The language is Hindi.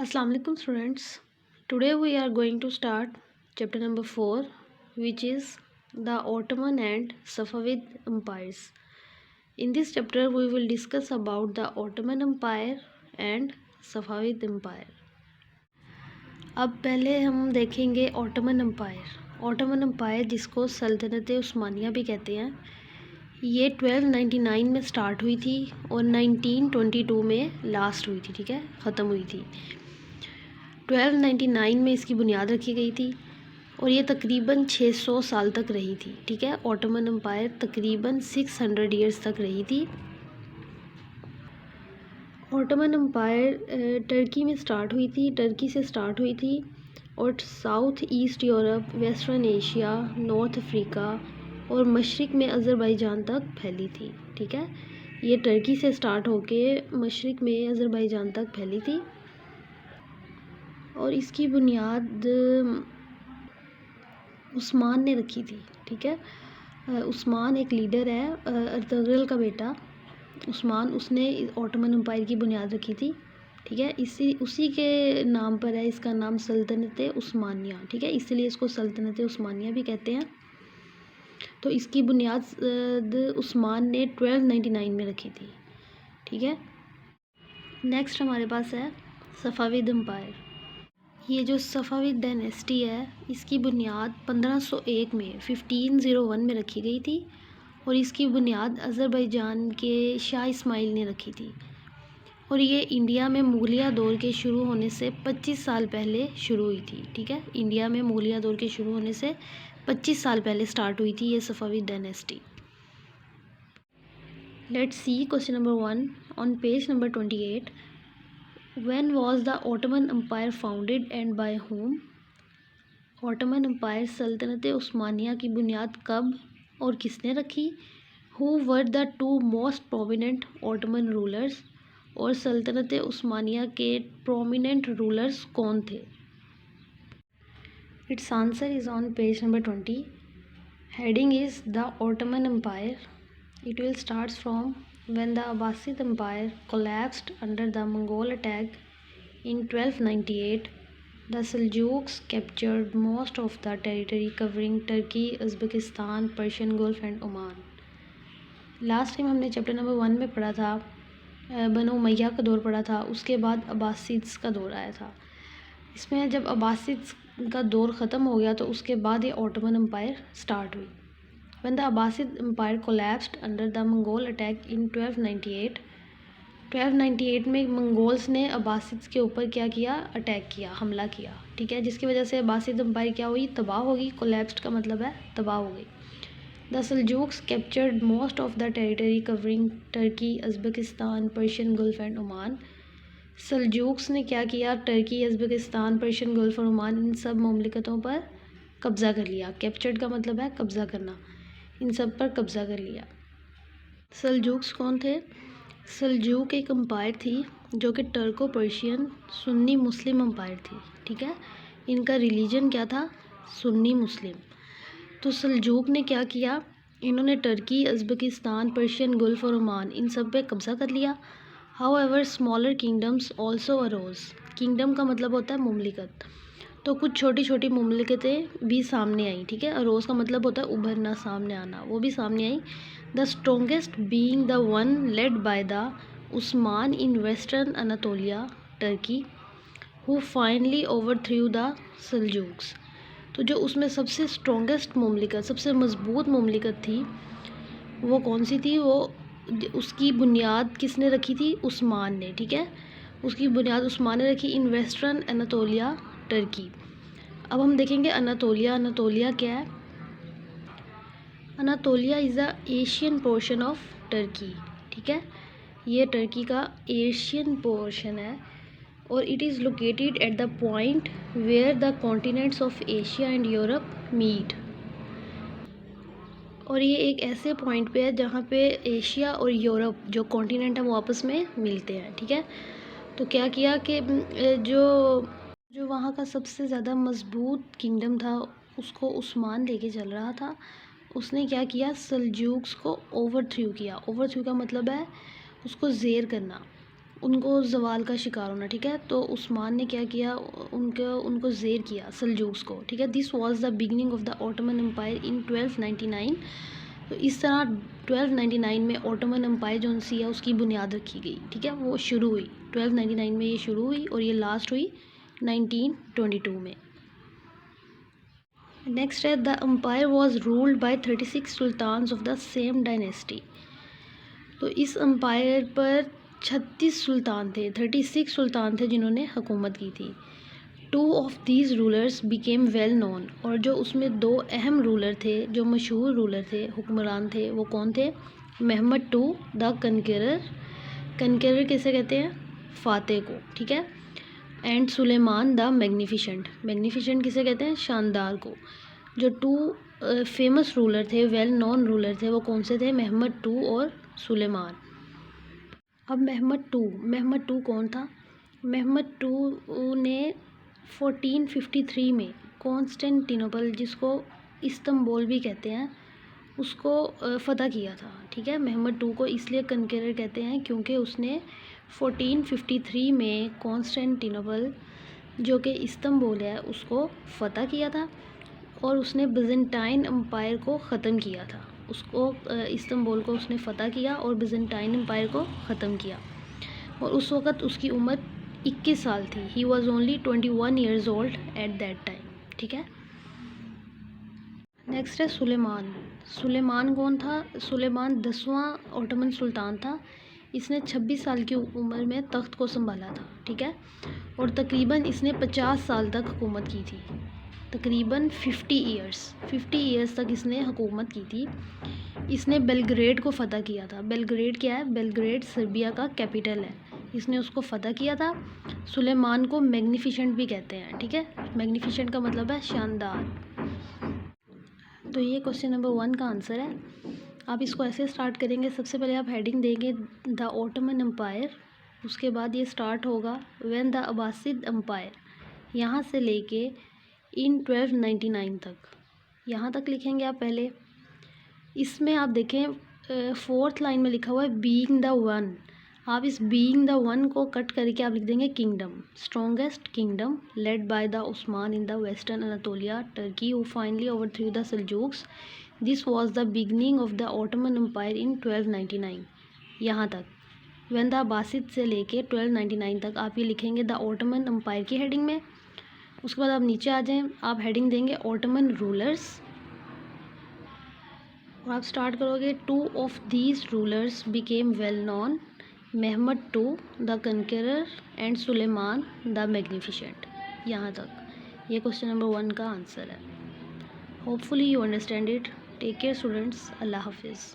Assalamu alaikum students. Today we are going to start chapter number 4, which is the Ottoman and Safavid empires. In this chapter we will discuss about the Ottoman Empire and Safavid Empire. अब पहले हम देखेंगे ऑटोमन एम्पायर। ऑटोमन एम्पायर जिसको सल्तनत उस्मानिया भी कहते हैं, ये 1299 में स्टार्ट हुई थी और 1922 में लास्ट हुई थी, ठीक है, ख़त्म हुई थी। 1299 में इसकी बुनियाद रखी गई थी और ये तकरीबन 600 साल तक रही थी, ठीक है। ऑटोमन एम्पायर तकरीबन 600 ईयर्स तक रही थी। ऑटोमन एम्पायर टर्की में स्टार्ट हुई थी, टर्की से स्टार्ट हुई थी और south east Europe, western Asia, north Africa और मशरिक़ में अज़रबैजान तक फैली थी, ठीक है। ये टर्की से स्टार्ट होके मशरिक़ में अज़रबैजान तक फैली थी और इसकी बुनियाद उस्मान ने रखी थी, ठीक है। उस्मान एक लीडर है, अर्तुगरुल का बेटा उस्मान, उसने ऑटोमन एम्पायर की बुनियाद रखी थी, ठीक है। उसी के नाम पर है इसका नाम सल्तनत उस्मानिया, ठीक है, इसलिए इसको सल्तनत उस्मानिया भी कहते हैं। तो इसकी बुनियाद उस्मान ने 1299 में रखी थी, ठीक है। नेक्स्ट हमारे पास है सफ़ाविद एम्पायर। ये जो सफ़ाविद डायनेस्टी है, इसकी बुनियाद 1501 में 1501 में रखी गई थी और इसकी बुनियाद अज़रबैजान के शाह इस्माइल ने रखी थी और ये इंडिया में मुगलिया दौर के शुरू होने से 25 साल पहले शुरू हुई थी, ठीक है। इंडिया में मुगलिया दौर के शुरू होने से 25 साल पहले स्टार्ट हुई थी ये Safavid dynasty. Let's see question number 1 on page number 28। When was the Ottoman Empire founded and by whom? Ottoman Empire सल्तनत उस्मानिया की बुनियाद कब और किसने रखी? Who were the two most prominent Ottoman rulers? और सल्तनत उस्मानिया के prominent rulers कौन थे? Its answer is on page number 20. Heading is the Ottoman Empire. It will start from when the Abbasid Empire collapsed under the Mongol attack in 1298. The Seljuks captured most of the territory covering Turkey, Uzbekistan, Persian Gulf and Oman. Last time हमने चैप्टर नंबर 1 में पढ़ा था, बनो उमैया का दौर पढ़ा था, उसके बाद अब्बासिड्स का दौर आया था। इसमें जब अब्बासिड्स का दौर ख़त्म हो गया तो उसके बाद ये ऑटोमन एम्पायर स्टार्ट हुई। When the Abbasid Empire collapsed under the Mongol attack in 1298, 1298 में मंगोल्स ने अब्बासिड्स के ऊपर क्या किया? अटैक किया, हमला किया, ठीक है, जिसकी वजह से अब्बासिद एम्पायर क्या हुई? तबाह होगी। कोलैप्स्ड का मतलब है तबाह हो गई। The Seljuks captured most of the territory covering Turkey, Uzbekistan, Persian Gulf and Oman. Seljuks ने क्या किया? टर्की, उज़्बेकिस्तान, पर्शियन गल्फ और ओमान, इन सब ममलिकतों पर कब्ज़ा कर लिया। कैप्चर्ड का मतलब है कब्ज़ा करना, इन सब पर कब्ज़ा कर लिया। सल्जूक्स कौन थे? सल्जूक एक एम्पायर थी जो कि टर्को पर्शियन सुन्नी मुस्लिम एम्पायर थी, ठीक है। इनका रिलीजन क्या था? सुन्नी मुस्लिम। तो सल्जूक ने क्या किया? इन्होंने टर्की, उज़्बेकिस्तान, पर्शियन गल्फ और ओमान, इन सब पे कब्ज़ा कर लिया। However smaller kingdoms also arose. Kingdom का मतलब होता है मुमलिकत, तो कुछ छोटी छोटी मुमलिकतें भी सामने आई, ठीक है। अरोज का मतलब होता है उभरना, सामने आना, वो भी सामने आई। The strongest being the one led by the Osman in western Anatolia, Turkey, who finally overthrew the Seljuks. तो जो उसमें सबसे स्ट्रोंगेस्ट मुमलिकत, सबसे मजबूत मुमलिकत थी, वो कौन सी थी? वो उसकी बुनियाद किसने रखी थी? उस्मान ने, ठीक है। उसकी बुनियाद उस्मान ने रखी इन वेस्टर्न अनातोलिया, टर्की। अब हम देखेंगे अनातोलिया। अनातोलिया क्या है? Anatolia is the Asian portion of Turkey, ठीक है। ये टर्की का एशियन पोर्शन है और it is located at the point where the continents of Asia and Europe meet. और ये एक ऐसे पॉइंट पे है जहाँ पे एशिया और यूरोप जो कॉन्टिनेंट है वो आपस में मिलते हैं, ठीक है। तो क्या किया कि जो वहाँ का सबसे ज़्यादा मजबूत किंगडम था उसको उस्मान लेके चल रहा था। उसने क्या किया? सल्जूक्स को ओवरथ्रू किया। ओवरथ्रू का मतलब है उसको ज़ेर करना, उनको ज़वाल का शिकार होना, ठीक है। तो उस्मान ने क्या किया, उनको ज़ेर किया सल्जूक्स को, ठीक है। This was the beginning of the Ottoman Empire in 1299। तो इस तरह 1299 में ऑटोमन एम्पायर जो सी है उसकी बुनियाद रखी गई, ठीक है। वो शुरू हुई 1299 में, ये शुरू हुई और ये लास्ट हुई 1922 में। नेक्स्ट है the empire was ruled by 36 sultans of the same dynasty. तो इस एम्पायर पर 36 सुल्तान थे, 36 सुल्तान थे जिन्होंने हुकूमत की थी। 2 of these rulers became well known, और जो उसमें 2 अहम रूलर थे, जो मशहूर रूलर थे, हुक्मरान थे, वो कौन थे? Mehmed two the conqueror, conqueror किसे कहते हैं? फातेह को, ठीक है। And Suleiman the magnificent, magnificent किसे कहते हैं? शानदार को। जो 2 फेमस रूलर थे, वेल नोन रूलर थे, वो कौन से थे? महमद टू और सुलेमान। अब महमद टू कौन था? महमद टू ने 1453 में कॉन्स्टेंटिनोपल, जिसको इस्तंबुल भी कहते हैं, उसको फ़तह किया था, ठीक है। महमद टू को इसलिए कनकरर कहते हैं क्योंकि उसने 1453 में कॉन्स्टेंटिनोपल, जो कि इस्तंबुल है, उसको फ़तह किया था और उसने बिजेंटाइन एम्पायर को ख़त्म किया था। उसको इस्तंबुल को उसने फ़तह किया और बिजेंटाइन एम्पायर को ख़त्म किया, और उस वक़्त उसकी उम्र 21 साल थी। He was only 21 years old at that time, ठीक है। नेक्स्ट है सुलेमान। सुलेमान कौन था? सुलेमान 10वां ऑटोमन सुल्तान था। इसने 26 साल की उम्र में तख्त को संभाला था, ठीक है। और तकरीबन इसने 50 साल तक हुकूमत की थी, तकरीबन 50 ईयर्स तक इसने हुकूमत की थी। इसने बेलग्रेड को फ़तह किया था। बेलग्रेड क्या है? बेलग्रेड सर्बिया का कैपिटल है। इसने उसको फ़तह किया था। सुलेमान को मैग्निफिशेंट भी कहते हैं, ठीक है। मैग्निफिशेंट का मतलब है शानदार। तो ये क्वेश्चन नंबर 1 का आंसर है। आप इसको ऐसे स्टार्ट करेंगे, सबसे पहले आप हेडिंग देंगे द ऑटोमन एम्पायर, उसके बाद ये स्टार्ट होगा व्हेन द अब्बासिद एम्पायर, यहाँ से लेके इन 1299 तक, यहाँ तक लिखेंगे आप पहले। इसमें आप देखें 4th लाइन में लिखा हुआ है बीइंग द वन। आप इस बीइंग द वन को कट करके आप लिख देंगे kingdom, strongest kingdom led by the Osman in the western Anatolia Turkey who finally overthrew the Seljuks. This was the beginning of the Ottoman Empire in 1299, यहाँ तक। व्हेन द अब्बासिद से लेके 1299 तक आप ये लिखेंगे द ऑटोमन एम्पायर की हेडिंग में। उसके बाद आप नीचे आ जाएं, आप हेडिंग देंगे ऑटोमन रूलर्स, और आप स्टार्ट करोगे 2 of these rulers became well known, Mehmed two the Conqueror and Suleiman the Magnificent, यहाँ तक। ये क्वेश्चन नंबर 1 का आंसर है। Hopefully you understand it. Take care students, अल्लाह हाफिज़।